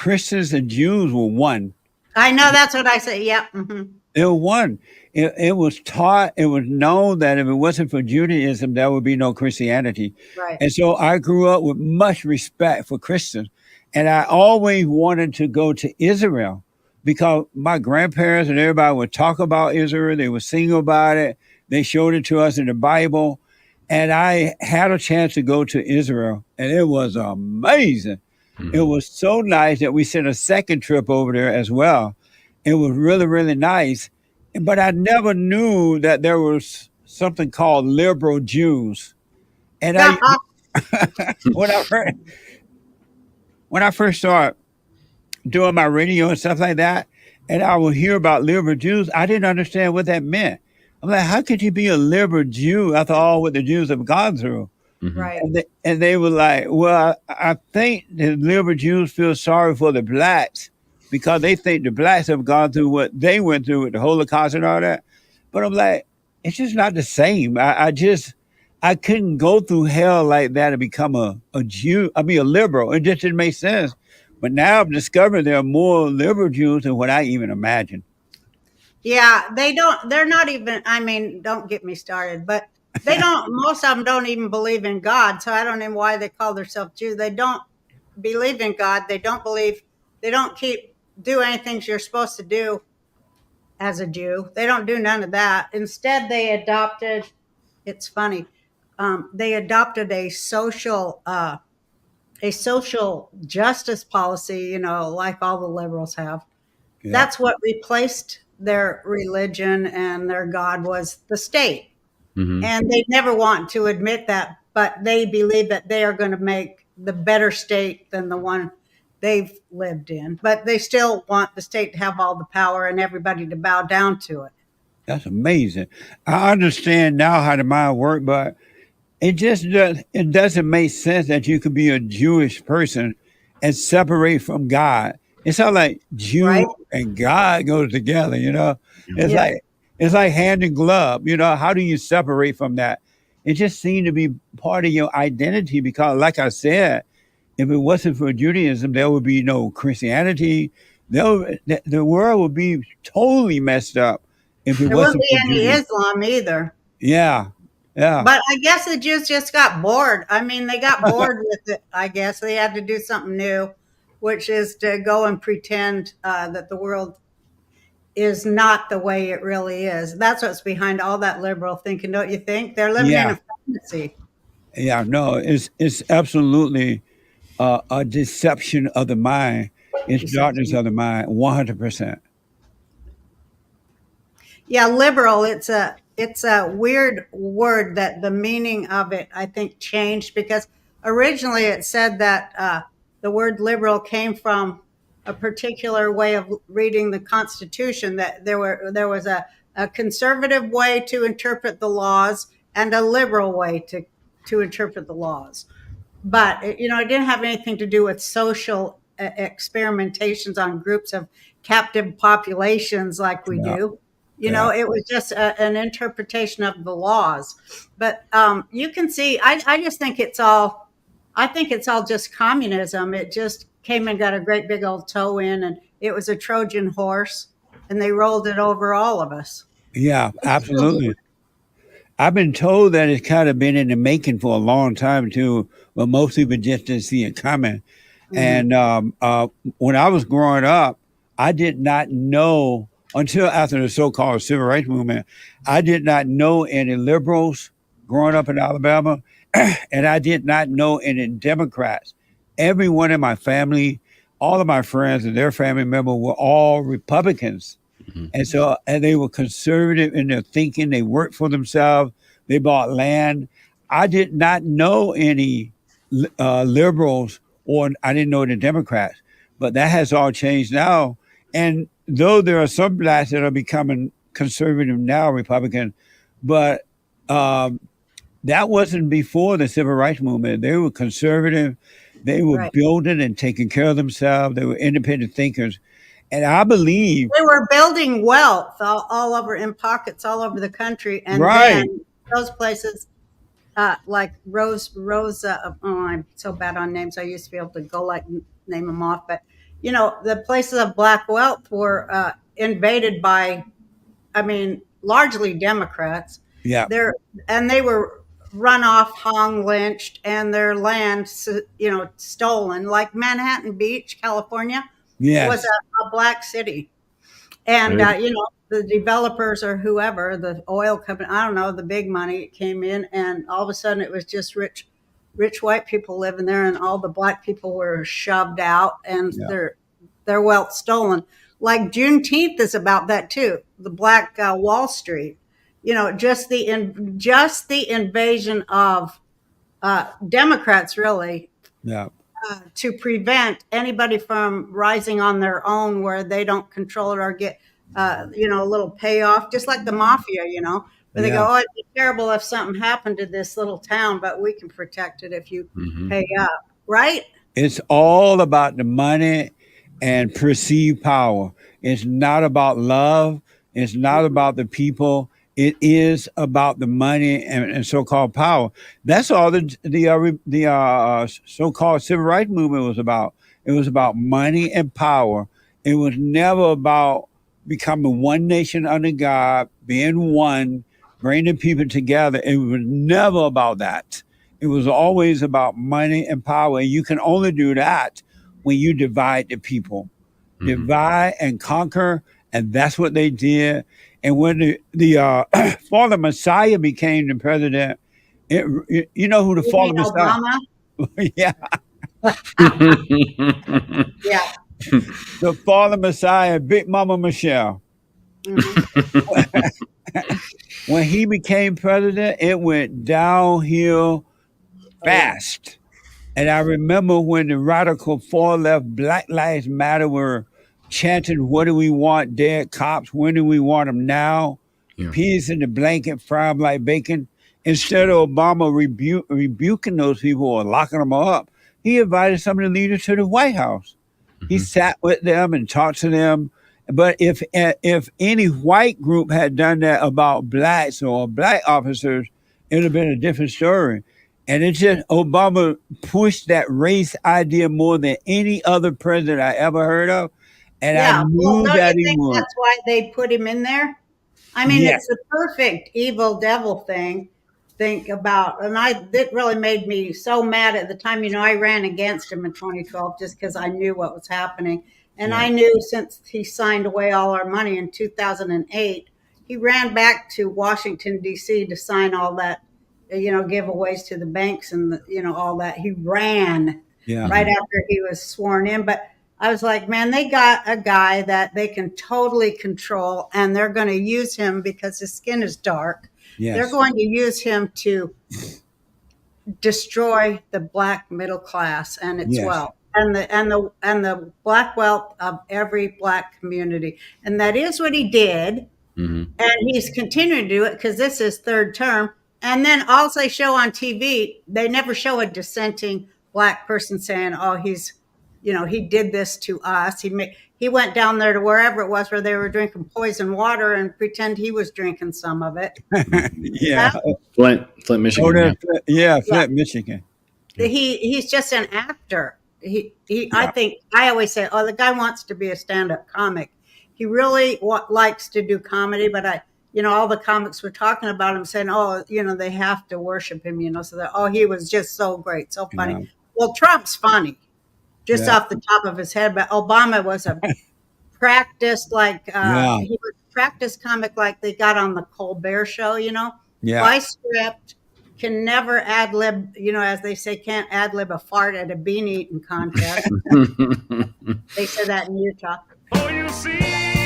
Christians and Jews were one. I know that's what I say. Yep. They were one. It was taught, it was known that if it wasn't for Judaism, there would be no Christianity. Right. And so I grew up with much respect for Christians. And I always wanted to go to Israel because my grandparents and everybody would talk about Israel. They would sing about it. They showed it to us in the Bible. And I had a chance to go to Israel, and it was amazing. It was so nice that we sent a second trip over there as well. It was really, really nice. But I never knew that there was something called liberal Jews. And I, when I first started doing my radio and stuff like that, and I would hear about liberal Jews, I didn't understand what that meant. I'm like, how could you be a liberal Jew after all what the Jews have gone through? Right. And they were like, well, I think the liberal Jews feel sorry for the blacks because they think the blacks have gone through what they went through with the Holocaust and all that. But I'm like, it's just not the same. I couldn't go through hell like that and become a Jew. I mean, a liberal. It just didn't make sense. But now I've discovered there are more liberal Jews than what I even imagined. Yeah, they're not even, I mean, don't get me started, but most of them don't even believe in God. So I don't know why they call themselves Jews. They don't believe in God. They don't do anything you're supposed to do as a Jew. They don't do none of that. Instead, it's funny, they adopted a social justice policy, like all the liberals have. Yeah. That's what replaced their religion and their God was the state. And they never want to admit that, but they believe that they are going to make the better state than the one they've lived in. But they still want the state to have all the power and everybody to bow down to it. That's amazing. I understand now how the mind works, but it doesn't make sense that you could be a Jewish person and separate from God. It's not like Jew and God goes together, It's like hand in glove. How do you separate from that? It just seemed to be part of your identity because, like I said, if it wasn't for Judaism, there would be no Christianity. The world would be totally messed up if it wasn't for any Judaism. Islam either. Yeah. But I guess the Jews just got bored. I mean, they got bored with it. I guess they had to do something new, which is to go and pretend that the world is not the way it really is. That's what's behind all that liberal thinking, don't you think? They're living in a fantasy. Yeah, no, it's absolutely a deception of the mind. It's darkness of the mind, 100%. Yeah, liberal. It's a weird word that the meaning of it, I think, changed because originally it said that the word liberal came from a particular way of reading the Constitution, that there was a conservative way to interpret the laws and a liberal way to interpret the laws. But, it didn't have anything to do with social experimentations on groups of captive populations like we do. It was just an interpretation of the laws. But you can see, I just think it's all just communism. It just came and got a great big old toe in, and it was a Trojan horse, and they rolled it over all of us. Yeah, absolutely. I've been told that it's kind of been in the making for a long time too, but most people just didn't see it coming. And when I was growing up, I did not know until after the so-called civil rights movement, I did not know any liberals growing up in Alabama, and I did not know any Democrats. Everyone in my family, all of my friends and their family members were all Republicans. And they were conservative in their thinking. They worked for themselves. They bought land. I did not know any liberals, or I didn't know any Democrats, but that has all changed now. And though there are some blacks that are becoming conservative now, Republican, but that wasn't before the civil rights movement. They were conservative. They were building and taking care of themselves. They were independent thinkers. And I believe they were building wealth all over in pockets all over the country. And then those places like Rosa, I'm so bad on names. I used to be able to go name them off, but the places of black wealth were invaded by, I mean, largely Democrats. Yeah. They were run off, hung, lynched, and their land, stolen. Like Manhattan Beach, California, was Yes. a black city. And, Right. The developers or whoever, the oil company, I don't know, the big money came in, and all of a sudden it was just rich white people living there, and all the black people were shoved out and Yeah. their wealth stolen. Like Juneteenth is about that too. The Black Wall Street, just the invasion of Democrats, really, Yeah. to prevent anybody from rising on their own where they don't control it or get a little payoff, just like the mafia, where they Yeah. go, oh, it'd be terrible if something happened to this little town, but we can protect it if you pay up, right? It's all about the money and perceived power. It's not about love. It's not about the people. It is about the money and so-called power. That's all the so-called civil rights movement was about. It was about money and power. It was never about becoming one nation under God, being one, bringing people together. It was never about that. It was always about money and power. And you can only do that when you divide the people. Divide and conquer. And that's what they did. And when the fallen Messiah became the president, you know who the You fallen mean Messiah? Obama? Yeah, Yeah. the fallen Messiah, Big Mama Michelle. Mhm. When he became president, it went downhill fast. And I remember when the radical far left Black Lives Matter were chanting, what do we want? Dead cops. When do we want them now? Yeah. Peas in the blanket, fry them like bacon. Instead of Obama rebuking those people or locking them up, he invited some of the leaders to the White House. He sat with them and talked to them. But if any white group had done that about blacks or black officers, it would have been a different story. And it's just Obama pushed that race idea more than any other president I ever heard of. And I Yeah. Well, knew don't that you he think would. that's why they put him in there? I mean, Yeah. it's the perfect evil devil thing. Think about, and it really made me so mad at the time. I ran against him in 2012 just because I knew what was happening, and Yeah. I knew since he signed away all our money in 2008, he ran back to Washington D.C. to sign all that, giveaways to the banks and all that. He ran Yeah. right after he was sworn in, but I was like, man, they got a guy that they can totally control, and they're going to use him because his skin is dark. Yes. They're going to use him to destroy the black middle class and its Yes. wealth, and the black wealth of every black community. And that is what he did. And he's continuing to do it because this is third term. And then all they show on TV, they never show a dissenting black person saying, oh, he did this to us. He went down there to wherever it was where they were drinking poison water and pretend he was drinking some of it. Yeah. Flint, Michigan. Oh, Yeah. yeah, Flint, Michigan. He's just an actor. I think I always say, oh, the guy wants to be a stand-up comic. He really likes to do comedy, but all the comics were talking about him saying, oh, they have to worship him, so that, oh, he was just so great, so funny. Yeah. Well, Trump's funny just Yeah. off the top of his head, but Obama was a practiced, like, Yeah. he was a practice comic like they got on the Colbert show, Yeah. by script, can never ad-lib, as they say, can't ad-lib a fart at a bean eating contest. They said that in Utah. Oh, you see.